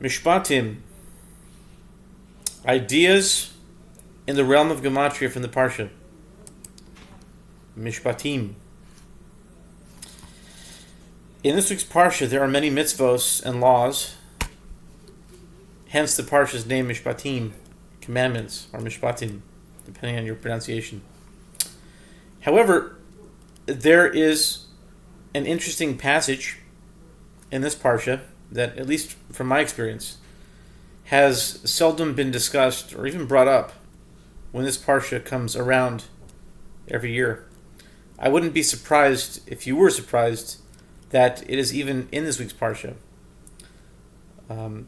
Mishpatim, ideas in the realm of Gematria from the Parshah. Mishpatim. In this week's Parshah, there are many mitzvos and laws, hence the Parshah's name Mishpatim, commandments, or Mishpatim, depending on your pronunciation. However, there is an interesting passage in this Parsha that, at least from my experience, has seldom been discussed or even brought up when this Parsha comes around every year. I wouldn't be surprised if you were surprised that it is even in this week's Parsha. I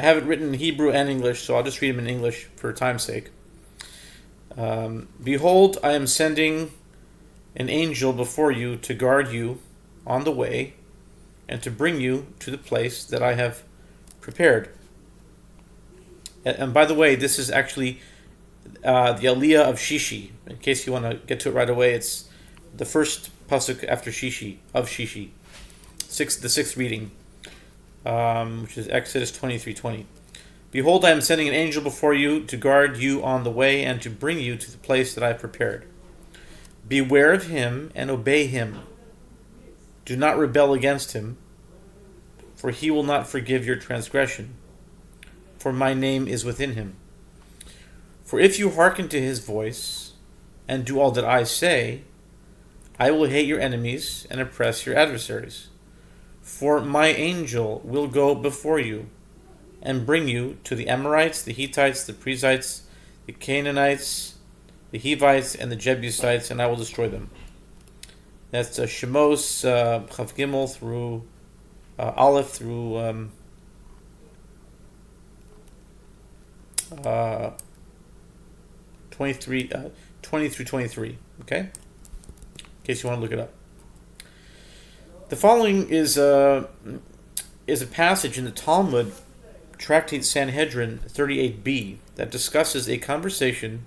have it written in Hebrew and English, so I'll just read them in English for time's sake. Behold, I am sending an angel before you to guard you on the way and to bring you to the place that I have prepared. And by the way, this is actually the Aliyah of Shishi. In case you want to get to it right away, it's the first pasuk after Shishi, of Shishi. The sixth reading, which is Exodus 23:20. Behold, I am sending an angel before you to guard you on the way and to bring you to the place that I have prepared. Beware of him and obey him. Do not rebel against him, for he will not forgive your transgression, for my name is within him. For if you hearken to his voice and do all that I say, I will hate your enemies and oppress your adversaries. For my angel will go before you and bring you to the Amorites, the Hittites, the Perizzites, the Canaanites, the Hivites, and the Jebusites, and I will destroy them. That's Shemos, Chav Gimel through Aleph through 20 through 23. Okay? In case you want to look it up. The following is a passage in the Talmud, Tractate Sanhedrin 38b, that discusses a conversation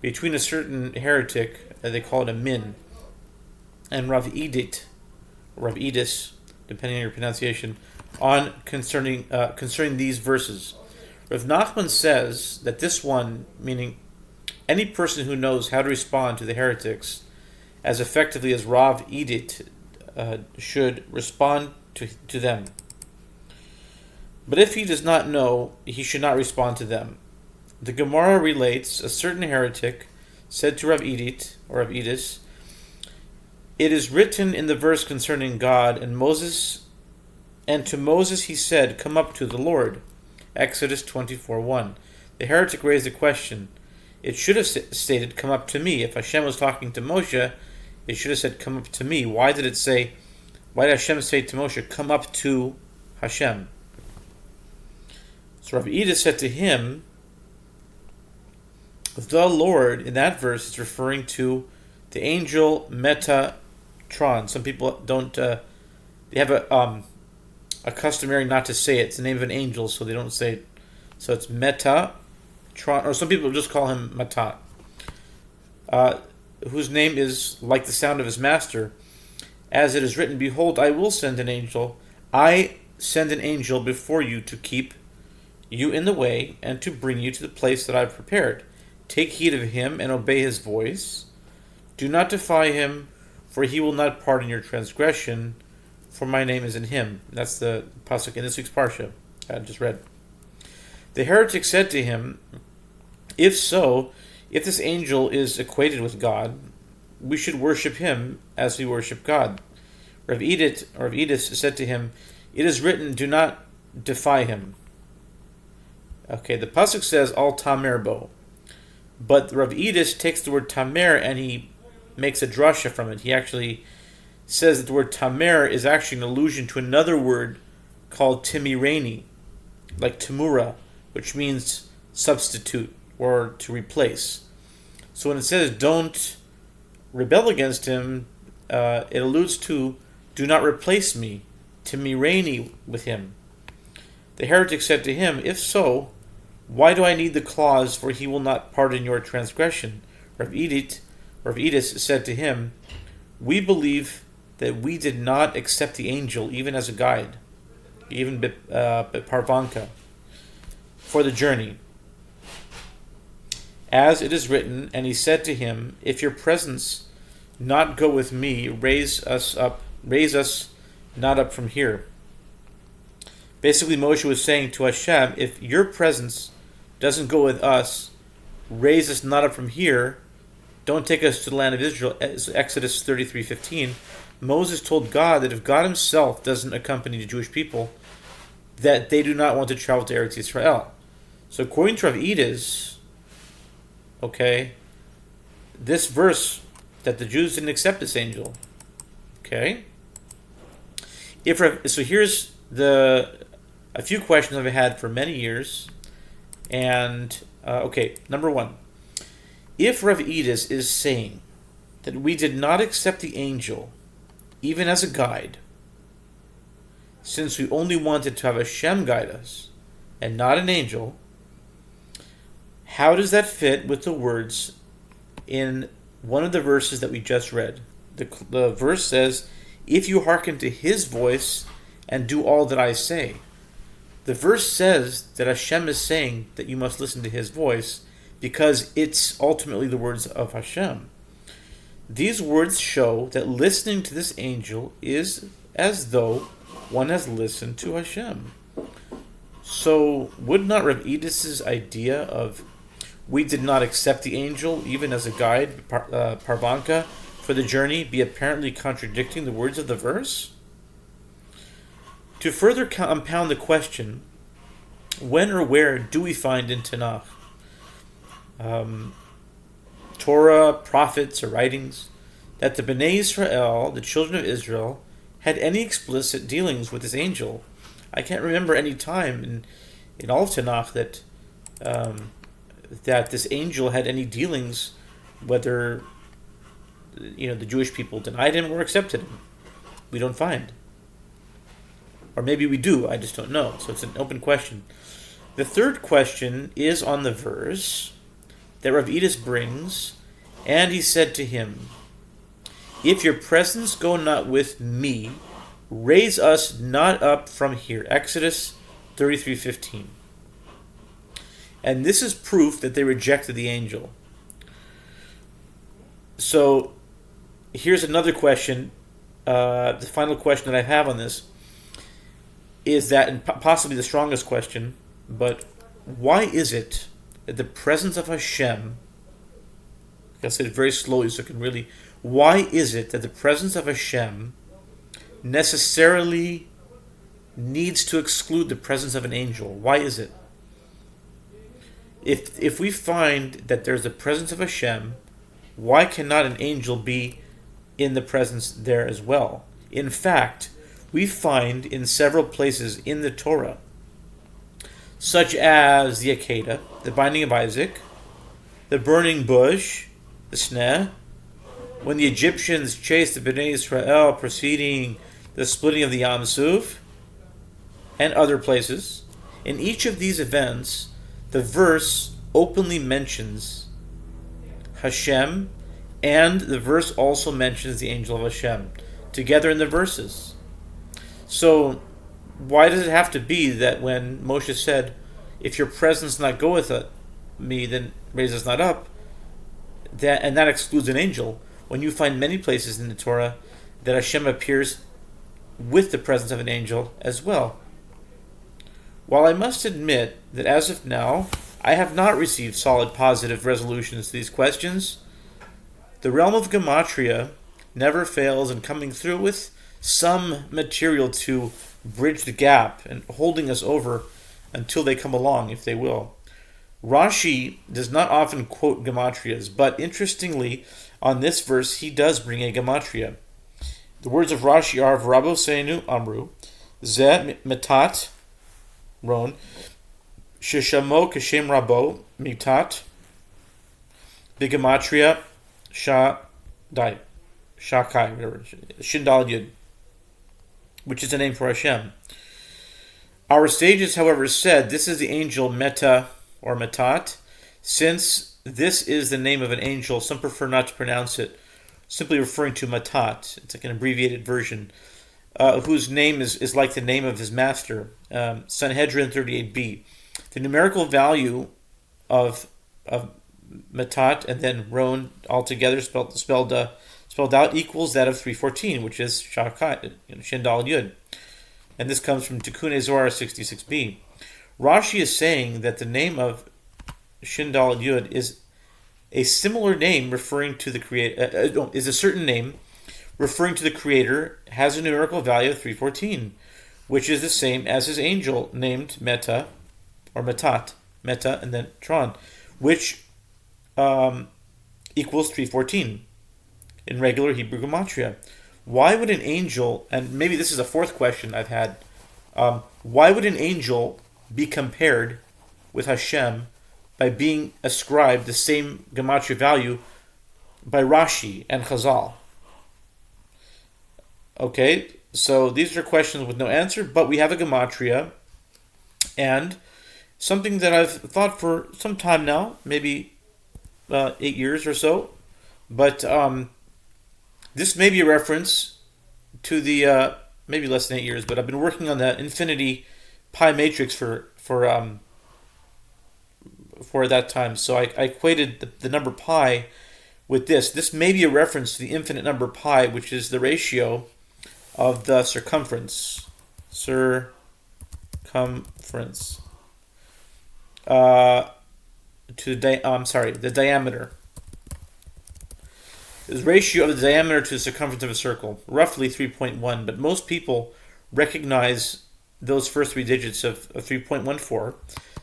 between a certain heretic, they call it a min, and Rav Edit, Rav Edis, depending on your pronunciation, on concerning these verses. Rav Nachman says that this one, meaning any person who knows how to respond to the heretics as effectively as Rav Edit should respond to them. But if he does not know, he should not respond to them. The Gemara relates a certain heretic said to Rav Edit, or Rav Edis, it is written in the verse concerning God and Moses, and to Moses he said, come up to the Lord. Exodus 24:1. The heretic raised a question. It should have stated, come up to me. If Hashem was talking to Moshe, it should have said, come up to me. Why did Hashem say to Moshe, come up to Hashem? So Rav Edis said to him, the Lord, in that verse, is referring to the angel Metatron. Some people don't, they have a customary not to say it. It's the name of an angel, so they don't say it. So it's Metatron, or some people just call him Matat, whose name is like the sound of his master. As it is written, behold, I will send an angel. I send an angel before you to keep you in the way and to bring you to the place that I have prepared. Take heed of him and obey his voice. Do not defy him, for he will not pardon your transgression, for my name is in him. That's the pasuk in this week's Parsha I just read. The heretic said to him, if so, if this angel is equated with God, we should worship him as we worship God. Rav Edis said to him, it is written, do not defy him. Okay, the pasuk says, al tamer bo. But Rav Edis takes the word tamer and he makes a drasha from it. He actually says that the word tamer is actually an allusion to another word called timireni, like timura, which means substitute or to replace. So when it says don't rebel against him, it alludes to do not replace me, timireni, with him. The heretic said to him, if so, why do I need the clause, for he will not pardon your transgression? Rav Edis said to him, we believe that we did not accept the angel even as a guide. even Parvanka, for the journey. As it is written, and he said to him, if your presence not go with me, raise us not up from here. Basically, Moshe was saying to Hashem, if your presence doesn't go with us, raise us not up from here, don't take us to the land of Israel. Exodus 33:15. Moses told God that if God himself doesn't accompany the Jewish people, that they do not want to travel to Eretz Yisrael. So according to Rav Edis, okay, this verse that the Jews didn't accept this angel, okay. So here's a few questions I've had for many years, and okay, number one, if Rav Edis is saying that we did not accept the angel even as a guide, since we only wanted to have Hashem guide us and not an angel, how does that fit with the words in one of the verses that we just read? The verse says, if you hearken to his voice and do all that I say. The verse says that Hashem is saying that you must listen to his voice because it's ultimately the words of Hashem. These words show that listening to this angel is as though one has listened to Hashem. So would not Rav Edis' idea of we did not accept the angel even as a guide, Parvanka, for the journey be apparently contradicting the words of the verse? To further compound the question, when or where do we find in Tanakh, Torah, prophets, or writings, that the Bnei Israel, the children of Israel, had any explicit dealings with this angel? I can't remember any time in all of Tanakh that that this angel had any dealings, whether the Jewish people denied him or accepted him. We don't find. Or maybe we do, I just don't know. So it's an open question. The third question is on the verse that Rav Edis brings, and he said to him, if your presence go not with me, raise us not up from here. Exodus 33:15. And this is proof that they rejected the angel. So here's another question. The final question that I have on this is that, and possibly the strongest question, but why is it that the presence of Hashem, I'll say it very slowly so I can really, why is it that the presence of Hashem necessarily needs to exclude the presence of an angel? Why is it? If we find that there's the presence of Hashem, why cannot an angel be in the presence there as well? In fact, we find in several places in the Torah, such as the Akedah, the binding of Isaac, the burning bush, the sneh, when the Egyptians chased the Bnei Israel preceding the splitting of the Yam Suf, and other places. In each of these events, the verse openly mentions Hashem, and the verse also mentions the angel of Hashem together in the verses. So why does it have to be that when Moshe said, if your presence not go with me, then raise us not up, and that excludes an angel, when you find many places in the Torah that Hashem appears with the presence of an angel as well? While I must admit that as of now, I have not received solid positive resolutions to these questions, the realm of Gematria never fails in coming through with some material to bridge the gap and holding us over until they come along, if they will. Rashi does not often quote Gematrias, but interestingly, on this verse, he does bring a Gematria. The words of Rashi are V'Rabosenu Amru, Ze Metat, Ron, Sheshamo Kashem Rabo, Mitat, Bigematria, Sha Dai, Shakai, whatever, Shindal Yud, which is a name for Hashem. Our sages, however, said this is the angel Meta or Metat. Since this is the name of an angel, some prefer not to pronounce it, simply referring to Matat. It's like an abbreviated version. whose name is like the name of his master. Sanhedrin 38b. The numerical value of Matat and then Ron altogether spelled out equals that of 314, which is Shakai, Shindal Yud. And this comes from Tikkun Zohar 66b. Rashi is saying that the name of Shindal Yud is a similar name referring to the creator, is a certain name referring to the creator, has a numerical value of 314, which is the same as his angel named Meta, or Matat, Meta, and then Tron, which equals 314 in regular Hebrew Gematria. Why would an angel, and maybe this is a fourth question I've had, why would an angel be compared with Hashem by being ascribed the same Gematria value by Rashi and Chazal? Okay, so these are questions with no answer, but we have a Gematria, and something that I've thought for some time now, maybe 8 years or so, but this may be a reference to the, maybe less than 8 years, but I've been working on the infinity pi matrix for that time. So I equated the number pi with this. This may be a reference to the infinite number pi, which is the ratio of the circumference. The diameter. The ratio of the diameter to the circumference of a circle, roughly 3.1, but most people recognize those first three digits of 3.14.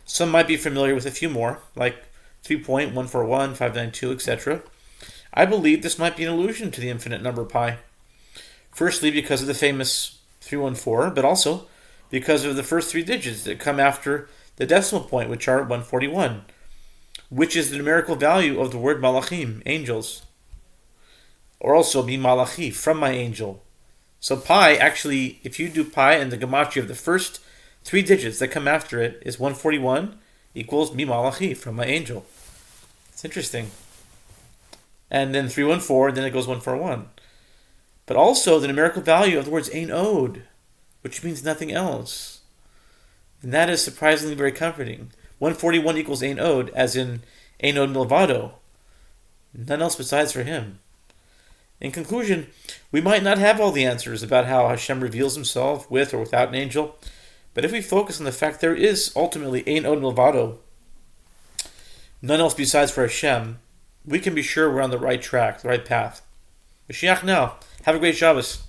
Some might be familiar with a few more, like 3.141, 592, etc. I believe this might be an allusion to the infinite number pi. Firstly, because of the famous 314, but also because of the first three digits that come after the decimal point, which are 141, which is the numerical value of the word malachim, angels, or also be malachi, from my angel. So pi, actually, if you do pi and the gematria of the first three digits that come after it is 141 equals be malachi, from my angel. It's interesting. And then 314, then it goes 141. But also the numerical value of the words ein od, which means nothing else. And that is surprisingly very comforting. 141 equals ein od, as in ein od milvado. None else besides for him. In conclusion, we might not have all the answers about how Hashem reveals himself with or without an angel, but if we focus on the fact there is ultimately ein od milvado, none else besides for Hashem, we can be sure we're on the right track, the right path. Mashiach now. Have a great Shabbos.